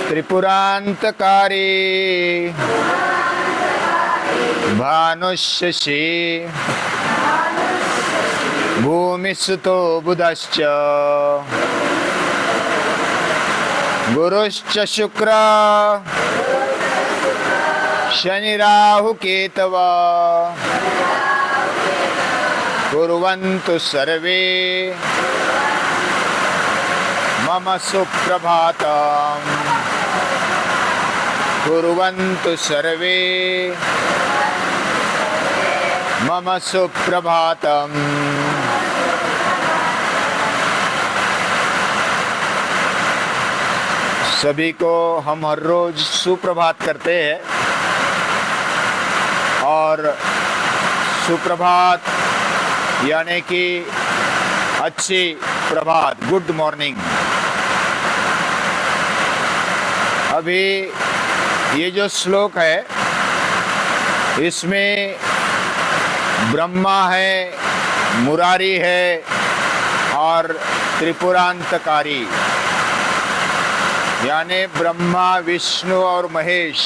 त्रिपुरांतकारी भानुष्यसि भूमिसुतो बुधश्च गुरुश्च शुक्र शनि राहु केतवः कुर्वन्तु सर्वे मम सुप्रभातम् कुर्वन्तु सर्वे मम सुप्रभातम्। सभी को हम हर रोज सुप्रभात करते हैं और सुप्रभात यानी कि अच्छी प्रभात, गुड मॉर्निंग। अभी ये जो श्लोक है इसमें ब्रह्मा है, मुरारी है और त्रिपुरांतकारी यानी ब्रह्मा, विष्णु और महेश,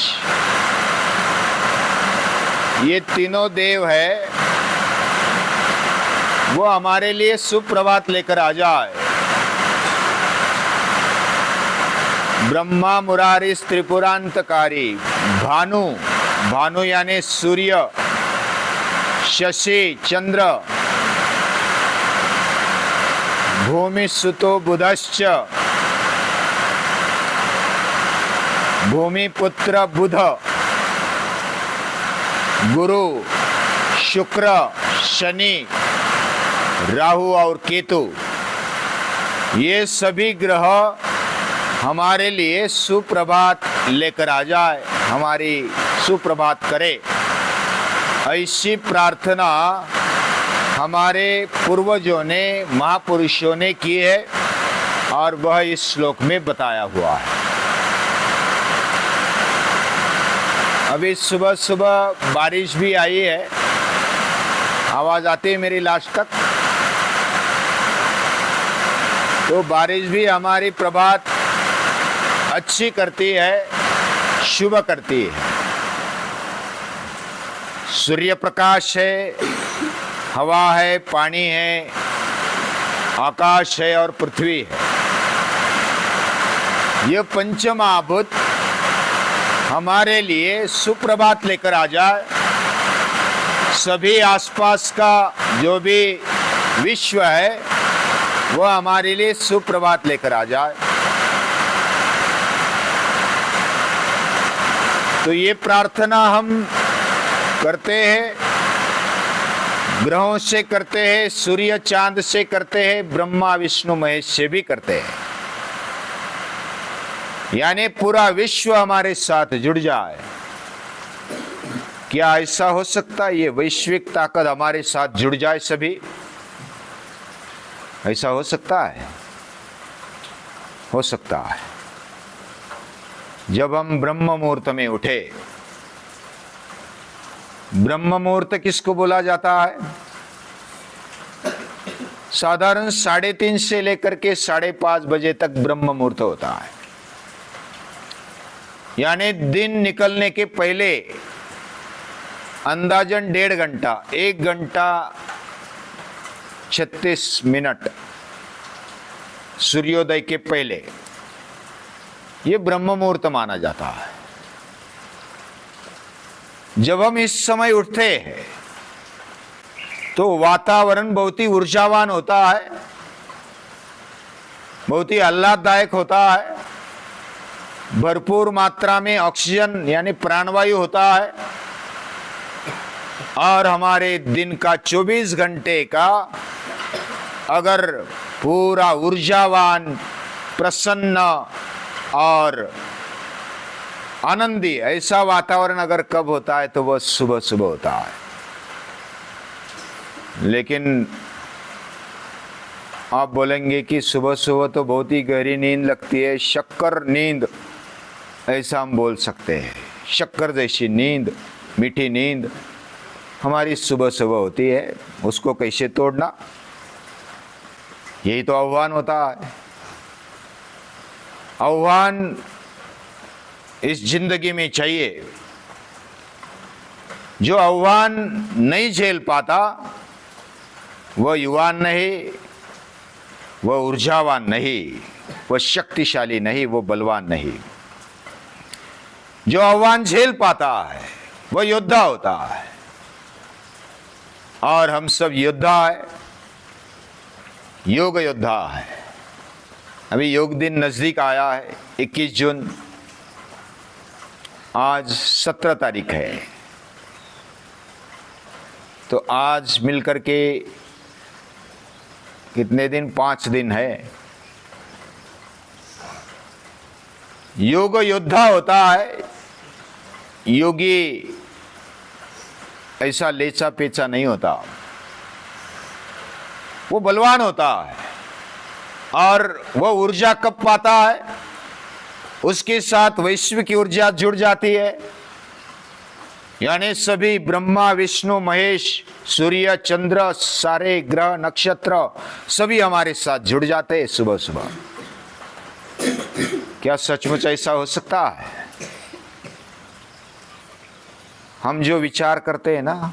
ये तीनों देव है, वो हमारे लिए सुप्रभात लेकर आ जाए। ब्रह्मा, मुरारी, त्रिपुरांतकारी, भानु, भानु यानी सूर्य, शशि चंद्र, भूमि सुतो बुधश्च, भूमि पुत्र बुध, गुरु, शुक्र, शनि, राहु और केतु, ये सभी ग्रह हमारे लिए सुप्रभात लेकर आ जाए, हमारी सुप्रभात करे। ऐसी प्रार्थना हमारे पूर्वजों ने, महापुरुषों ने की है और वह इस श्लोक में बताया हुआ है। अभी सुबह सुबह बारिश भी आई है, आवाज आती है मेरी लास्ट तक? तो बारिश भी हमारी प्रभात अच्छी करती है, शुभ करती है। सूर्य प्रकाश है, हवा है, पानी है, आकाश है और पृथ्वी है। ये पंच महाभूत हमारे लिए सुप्रभात लेकर आ जाए। सभी आसपास का जो भी विश्व है वो हमारे लिए सुप्रभात लेकर आ जाए। तो ये प्रार्थना हम करते हैं, ग्रहों से करते हैं, सूर्य चांद से करते हैं, ब्रह्मा विष्णु महेश से भी करते हैं, यानी पूरा विश्व हमारे साथ जुड़ जाए। क्या ऐसा हो सकता है? ये वैश्विक ताकत हमारे साथ जुड़ जाए सभी, ऐसा हो सकता है? हो सकता है। जब हम ब्रह्म मुहूर्त में उठे, ब्रह्म मुहूर्त किसको बोला जाता है? साधारण 3:30 से लेकर के 5:30 बजे तक ब्रह्म मुहूर्त होता है, यानी दिन निकलने के पहले अंदाजन 1.5 घंटा, 1 घंटा 36 मिनट सूर्योदय के पहले ये ब्रह्म मुहूर्त माना जाता है। जब हम इस समय उठते हैं तो वातावरण बहुत ही ऊर्जावान होता है, बहुत ही आह्लाददायक होता है, भरपूर मात्रा में ऑक्सीजन यानी प्राणवायु होता है और हमारे दिन का 24 घंटे का अगर पूरा ऊर्जावान, प्रसन्न और आनंदी ऐसा वातावरण अगर कब होता है तो वह सुबह सुबह होता है। लेकिन आप बोलेंगे कि सुबह सुबह तो बहुत ही गहरी नींद लगती है, शक्कर नींद ऐसा हम बोल सकते हैं। शक्कर जैसी नींद, मीठी नींद हमारी सुबह सुबह होती है, उसको कैसे तोड़ना? यही तो आह्वान होता है। आह्वान इस जिंदगी में चाहिए। जो आह्वान नहीं झेल पाता वह युवान नहीं, वह ऊर्जावान नहीं, वह शक्तिशाली नहीं, वह बलवान नहीं। जो आह्वान झेल पाता है वह योद्धा होता है, और हम सब योद्धा है, योग योद्धा है। अभी योग दिन नजदीक आया है, 21 जून, आज 17 तारीख है। तो आज मिलकर के कितने दिन, 5 दिन है। योग योद्धा होता है, योगी ऐसा लेचा पेचा नहीं होता, वो बलवान होता है। और वह ऊर्जा कब पाता है, उसके साथ वैश्विक ऊर्जा जुड़ जाती है। यानी सभी ब्रह्मा विष्णु महेश, सूर्य चंद्र, सारे ग्रह नक्षत्र सभी हमारे साथ जुड़ जाते हैं सुबह सुबह। क्या सचमुच ऐसा हो सकता है? हम जो विचार करते हैं ना,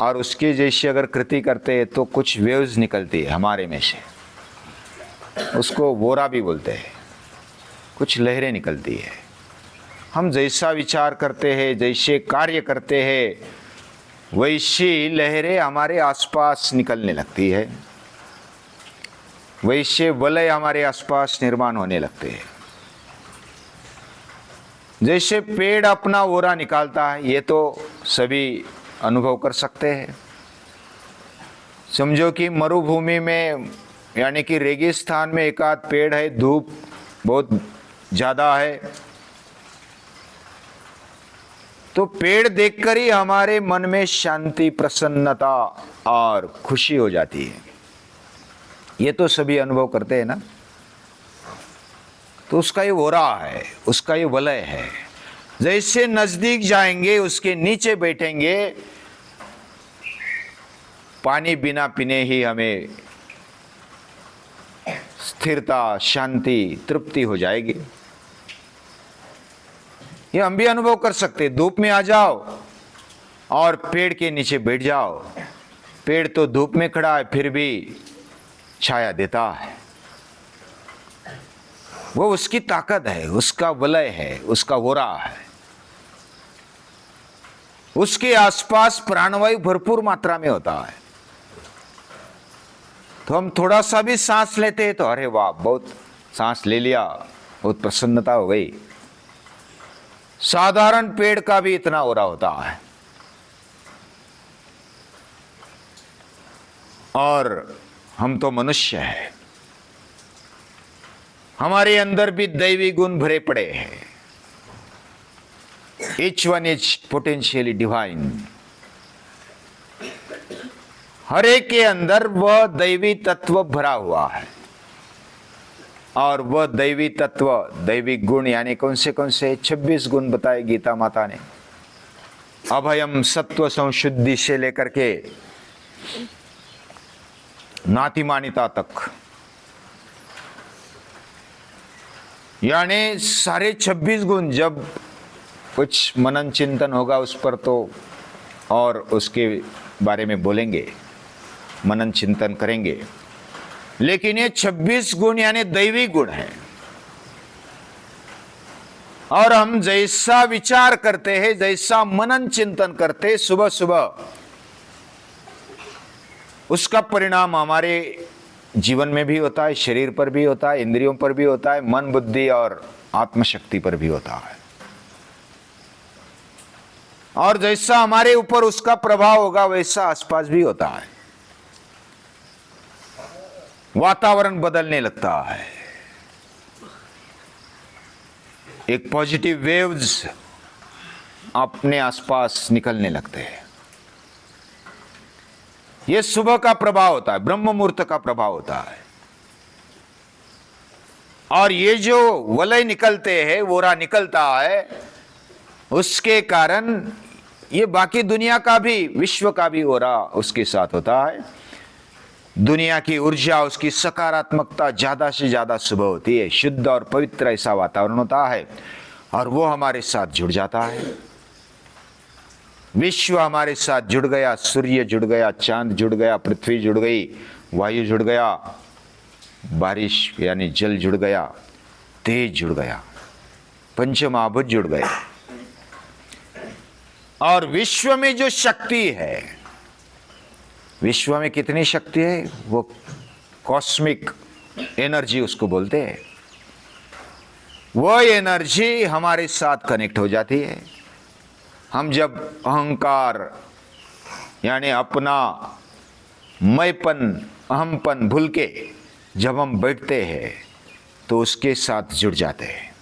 और उसके जैसी अगर कृति करते हैं तो कुछ वेव्स निकलती है हमारे में से, उसको वोरा भी बोलते हैं, कुछ लहरें निकलती है। हम जैसा विचार करते हैं, जैसे कार्य करते हैं, वैसी लहरें हमारे आसपास निकलने लगती है, वैसे वलय हमारे आसपास निर्माण होने लगते हैं। जैसे पेड़ अपना ओरा निकालता है, ये तो सभी अनुभव कर सकते हैं। समझो कि मरुभूमि में, यानी कि रेगिस्तान में एक आध पेड़ है, धूप बहुत ज़्यादा है, तो पेड़ देखकर ही हमारे मन में शांति, प्रसन्नता और खुशी हो जाती है। ये तो सभी अनुभव करते हैं ना। तो उसका ये ओरा है, उसका ये वलय है। जैसे नजदीक जाएंगे, उसके नीचे बैठेंगे, पानी बिना पीने ही हमें स्थिरता, शांति, तृप्ति हो जाएगी। ये हम भी अनुभव कर सकते हैं। धूप में आ जाओ और पेड़ के नीचे बैठ जाओ। पेड़ तो धूप में खड़ा है, फिर भी छाया देता है। वो उसकी ताकत है, उसका वलय है, उसका ओरा है। उसके आसपास प्राणवायु भरपूर मात्रा में होता है। तो हम थोड़ा सा भी सांस लेते हैं तो अरे वाह, बहुत सांस ले लिया, बहुत प्रसन्नता हो गई। साधारण पेड़ का भी इतना ओरा होता है। और हम तो मनुष्य हैं, हमारे अंदर भी दैवी गुण भरे पड़े हैं। Each one is potentially divine. हर एक के अंदर वह दैवी तत्व भरा हुआ है। और वह दैवी तत्व, दैवी गुण यानी कौन से 26 गुण बताए गीता माता ने। अभयम, सत्व संशुद्धि से लेकर के नातिमानिता तक, यानी सारे 26 गुण। जब कुछ मनन चिंतन होगा उस पर तो और उसके बारे में बोलेंगे, मनन चिंतन करेंगे। लेकिन ये 26 गुण यानी दैवी गुण है। और हम जैसा विचार करते हैं, जैसा मनन चिंतन करते हैं सुबह सुबह, उसका परिणाम हमारे जीवन में भी होता है, शरीर पर भी होता है, इंद्रियों पर भी होता है, मन, बुद्धि और आत्मशक्ति पर भी होता है। और जैसा हमारे ऊपर उसका प्रभाव होगा वैसा आसपास भी होता है। वातावरण बदलने लगता है, एक पॉजिटिव वेव्स अपने आसपास निकलने लगते हैं। यह सुबह का प्रभाव होता है, ब्रह्म मुहूर्त का प्रभाव होता है। और ये जो वलय निकलते हैं, वोरा निकलता है, उसके कारण ये बाकी दुनिया का भी, विश्व का भी ओरा उसके साथ होता है। दुनिया की ऊर्जा, उसकी सकारात्मकता ज्यादा से ज्यादा सुबह होती है। शुद्ध और पवित्र ऐसा वातावरण होता है। और वो हमारे साथ जुड़ जाता है। विश्व हमारे साथ जुड़ गया, सूर्य जुड़ गया, चांद जुड़ गया, पृथ्वी जुड़ गई, वायु जुड़ गया, बारिश यानी जल जुड़ गया, तेज जुड़ गया, पंचमहाभूत जुड़ गए। और विश्व में जो शक्ति है, विश्व में कितनी शक्ति है, वो कॉस्मिक एनर्जी उसको बोलते हैं। वो एनर्जी हमारे साथ कनेक्ट हो जाती है। हम जब अहंकार यानी अपना मैंपन, अहमपन भूल के जब हम बैठते हैं तो उसके साथ जुड़ जाते हैं।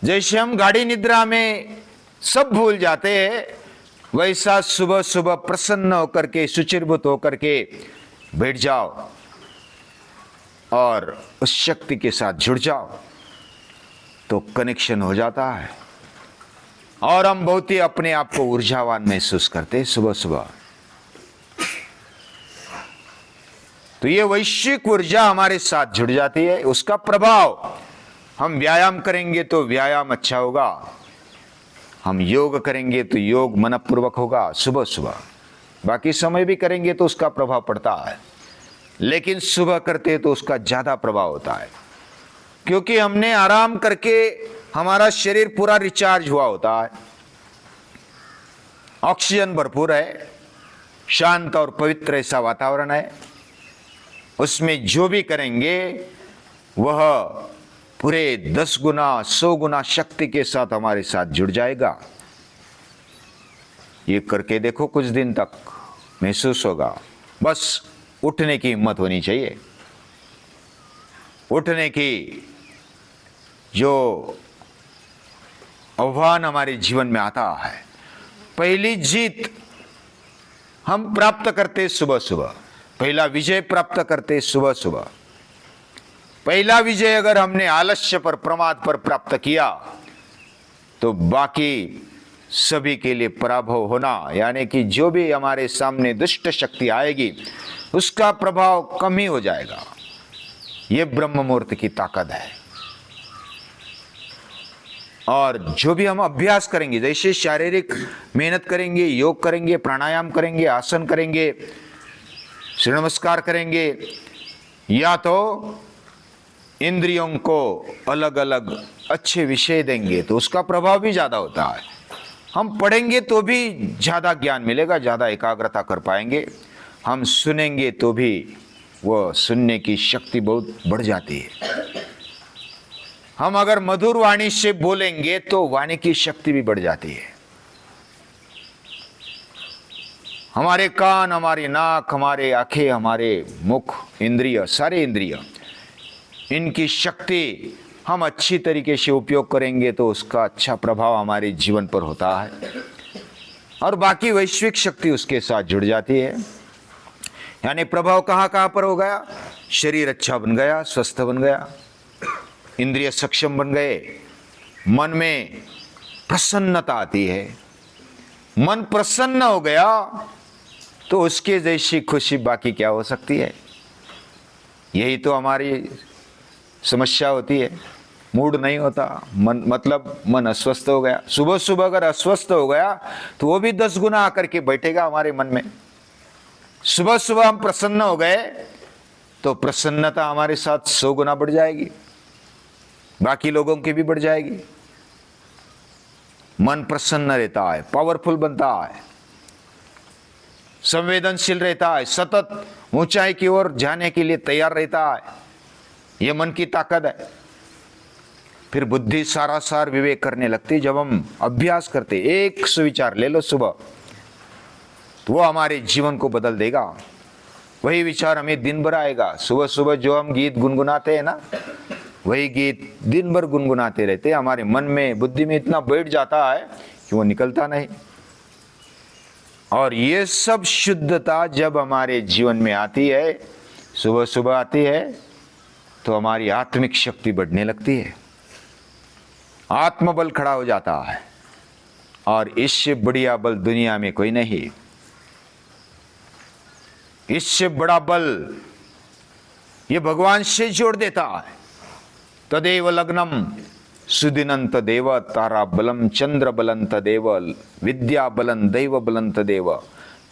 जैसे हम गाढ़ी निद्रा में सब भूल जाते हैं, वैसा सुबह सुबह प्रसन्न होकर के, सुचिरभूत होकर के बैठ जाओ और उस शक्ति के साथ जुड़ जाओ तो कनेक्शन हो जाता है और हम बहुत ही अपने आप को ऊर्जावान महसूस करते हैं सुबह सुबह। तो ये वैश्विक ऊर्जा हमारे साथ जुड़ जाती है। उसका प्रभाव, हम व्यायाम करेंगे तो व्यायाम अच्छा होगा, हम योग करेंगे तो योग मनपूर्वक होगा सुबह सुबह। बाकी समय भी करेंगे तो उसका प्रभाव पड़ता है, लेकिन सुबह करते तो उसका ज्यादा प्रभाव होता है, क्योंकि हमने आराम करके हमारा शरीर पूरा रिचार्ज हुआ होता है, ऑक्सीजन भरपूर है, शांत और पवित्र ऐसा वातावरण है। उसमें जो भी करेंगे वह पूरे 10 गुना 100 गुना शक्ति के साथ हमारे साथ जुड़ जाएगा। ये करके देखो, कुछ दिन तक महसूस होगा। बस उठने की हिम्मत होनी चाहिए। उठने की जो आह्वान हमारे जीवन में आता है, पहली जीत हम प्राप्त करते सुबह सुबह, पहला विजय प्राप्त करते सुबह सुबह। पहला विजय अगर हमने आलस्य पर, प्रमाद पर प्राप्त किया तो बाकी सभी के लिए पराभव होना, यानी कि जो भी हमारे सामने दुष्ट शक्ति आएगी उसका प्रभाव कम ही हो जाएगा। ये ब्रह्म मुहूर्त की ताकत है। और जो भी हम अभ्यास करेंगे, जैसे शारीरिक मेहनत करेंगे, योग करेंगे, प्राणायाम करेंगे, आसन करेंगे, सूर्य नमस्कार करेंगे, या तो इंद्रियों को अलग अलग अच्छे विषय देंगे तो उसका प्रभाव भी ज्यादा होता है। हम पढ़ेंगे तो भी ज्यादा ज्ञान मिलेगा, ज्यादा एकाग्रता कर पाएंगे। हम सुनेंगे तो भी वो सुनने की शक्ति बहुत बढ़ जाती है। हम अगर मधुर वाणी से बोलेंगे तो वाणी की शक्ति भी बढ़ जाती है। हमारे कान, हमारी नाक, हमारे आंखें, हमारे मुख, इंद्रिय, सारे इंद्रिय, इनकी शक्ति हम अच्छी तरीके से उपयोग करेंगे तो उसका अच्छा प्रभाव हमारे जीवन पर होता है और बाकी वैश्विक शक्ति उसके साथ जुड़ जाती है। यानी प्रभाव कहाँ कहाँ पर हो गया? शरीर अच्छा बन गया, स्वस्थ बन गया, इंद्रिय सक्षम बन गए, मन में प्रसन्नता आती है। मन प्रसन्न हो गया तो उसके जैसी खुशी बाकी क्या हो सकती है? यही तो हमारी समस्या होती है। मूड नहीं होता, मन मतलब मन अस्वस्थ हो गया। सुबह सुबह अगर अस्वस्थ हो गया तो वो भी 10 गुना आकर के बैठेगा हमारे मन में। सुबह सुबह हम प्रसन्न हो गए तो प्रसन्नता हमारे साथ 100 गुना बढ़ जाएगी, बाकी लोगों की भी बढ़ जाएगी। मन प्रसन्न रहता है, पावरफुल बनता है, संवेदनशील रहता है, सतत ऊंचाई की ओर जाने के लिए तैयार रहता है। यह मन की ताकत है। फिर बुद्धि सारासार विवेक करने लगती। जब हम अभ्यास करते, एक सुविचार ले लो सुबह, तो वो हमारे जीवन को बदल देगा। वही विचार हमें दिन भर आएगा। सुबह सुबह जो हम गीत गुनगुनाते हैं ना, वही गीत दिन भर गुनगुनाते रहते हैं। हमारे मन में, बुद्धि में इतना बैठ जाता है कि वो निकलता नहीं। और ये सब शुद्धता जब हमारे जीवन में आती है, सुबह सुबह आती है, तो हमारी आत्मिक शक्ति बढ़ने लगती है, आत्मबल खड़ा हो जाता है। और इससे बढ़िया बल दुनिया में कोई नहीं। इससे बड़ा बल ये भगवान से जोड़ देता है। तदेव लग्नम सुदिनंत देव तारा बलम चंद्र बलंत देव विद्या बलन दैव बलंत देव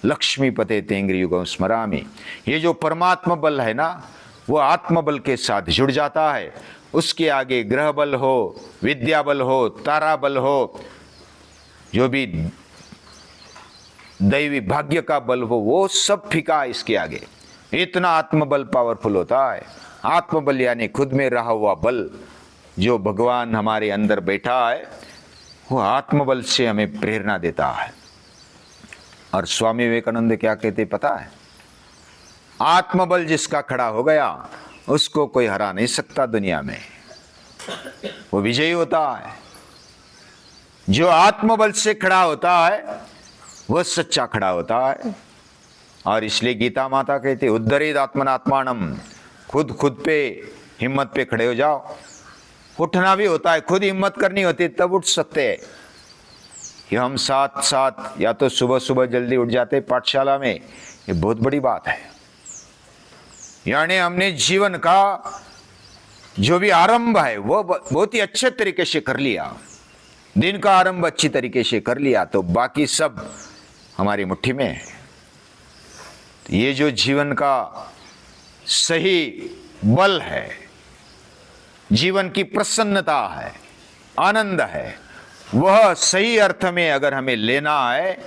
लक्ष्मीपते तेंग्री युगम स्मरामि। ये जो परमात्मा बल है ना, वो आत्मबल के साथ जुड़ जाता है। उसके आगे ग्रह बल हो, विद्या बल हो, तारा बल हो, जो भी दैवी भाग्य का बल हो, वो सब फीका है इसके आगे। इतना आत्मबल पावरफुल होता है। आत्मबल यानी खुद में रहा हुआ बल, जो भगवान हमारे अंदर बैठा है, वो आत्मबल से हमें प्रेरणा देता है। और स्वामी विवेकानंद क्या कहते पता है? आत्मबल जिसका खड़ा हो गया उसको कोई हरा नहीं सकता दुनिया में, वो विजयी होता है। जो आत्मबल से खड़ा होता है वह सच्चा खड़ा होता है। और इसलिए गीता माता कहती उद्धरेद आत्मनात्मानम, खुद पे हिम्मत पे खड़े हो जाओ। उठना भी होता है, खुद हिम्मत करनी होती है तब उठ सकते हैं। ये हम साथ या तो सुबह सुबह जल्दी उठ जाते पाठशाला में, ये बहुत बड़ी बात है। यानी हमने जीवन का जो भी आरंभ है वो बहुत ही अच्छे तरीके से कर लिया, दिन का आरंभ अच्छी तरीके से कर लिया, तो बाकी सब हमारी मुट्ठी में है। तो ये जो जीवन का सही बल है, जीवन की प्रसन्नता है, आनंद है, वह सही अर्थ में अगर हमें लेना है,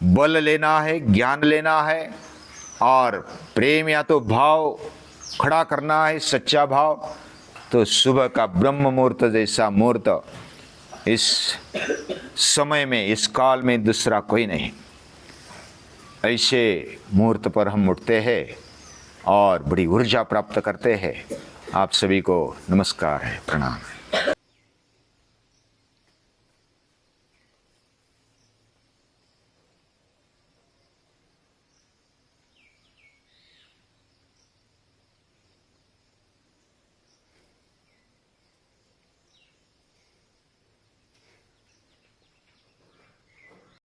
बल लेना है, ज्ञान लेना है और प्रेम या तो भाव खड़ा करना है, सच्चा भाव, तो सुबह का ब्रह्म मुहूर्त जैसा मुहूर्त इस समय में, इस काल में दूसरा कोई नहीं। ऐसे मुहूर्त पर हम उठते हैं और बड़ी ऊर्जा प्राप्त करते हैं। आप सभी को नमस्कार है, प्रणाम है।